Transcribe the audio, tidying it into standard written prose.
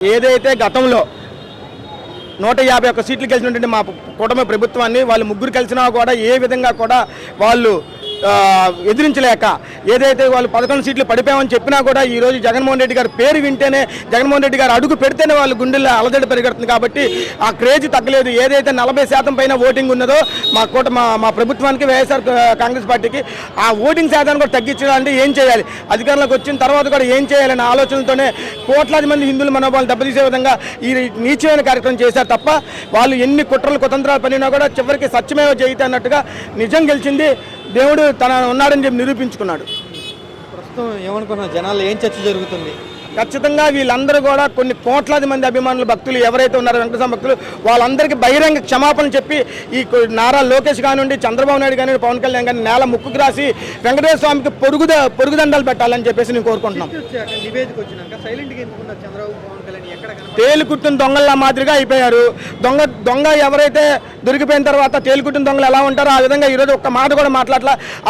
ఏదైతే గతంలో 151 సీట్లు గెలిచినటువంటి మా కూటమి ప్రభుత్వాన్ని వాళ్ళు ముగ్గురు కలిసినా కూడా ఏ విధంగా కూడా వాళ్ళు ఎదిరించలేక ఏదైతే వాళ్ళు 11 సీట్లు పడిపోయామని చెప్పినా కూడా ఈరోజు జగన్మోహన్ రెడ్డి గారి పేరు వింటేనే జగన్మోహన్ రెడ్డి గారు అడుగు పెడితేనే వాళ్ళు గుండెల్లో అలజడి పెరుగుతుంది. కాబట్టి ఆ క్రేజ్ తగ్గలేదు. ఏదైతే 40% పైన ఓటింగ్ ఉన్నదో మా ప్రభుత్వానికి వైఎస్ఆర్ కాంగ్రెస్ పార్టీకి ఆ ఓటింగ్ శాతాన్ని కూడా తగ్గించాలంటే ఏం చేయాలి, అధికారంలోకి వచ్చిన తర్వాత కూడా ఏం చేయాలనే ఆలోచనతోనే కోట్లాది మంది హిందువుల మనోభావాలు దెబ్బతీసే విధంగా ఈ నీచమైన కార్యక్రమం చేశారు తప్ప వాళ్ళు ఎన్ని కుట్రలు కుతంత్రాలు పడినా కూడా చివరికి సత్యమేవ జయితే అన్నట్టుగా నిజం గెలిచింది. దేవుడు తన ఉన్నాడని చెప్పి నిరూపించుకున్నాడు. ప్రస్తుతం ఏమనుకున్నారు జనాలు, ఏం చర్చ జరుగుతుంది? ఖచ్చితంగా వీళ్ళందరూ కూడా కొన్ని కోట్లాది మంది అభిమానులు భక్తులు ఎవరైతే ఉన్నారో వెంకటేశ్వర భక్తులు వాళ్ళందరికీ బహిరంగ క్షమాపణలు చెప్పి ఈ నారా లోకేష్ కానివ్వండి, చంద్రబాబు నాయుడు కానివ్వండి, పవన్ కళ్యాణ్ కానీ నేల ముక్కుకు రాసి వెంకటేశ్వర స్వామికి పొరుగుదండాలు పెట్టాలని చెప్పేసి నేను కోరుకుంటున్నాం. తేలికుట్టిన దొంగల మాదిరిగా అయిపోయారు. దొంగ ఎవరైతే దొరికిపోయిన తర్వాత తేలికుట్టిన దొంగలు ఎలా ఉంటారో ఆ విధంగా ఈరోజు ఒక్క మాట కూడా మాట్లాడలా. ఆ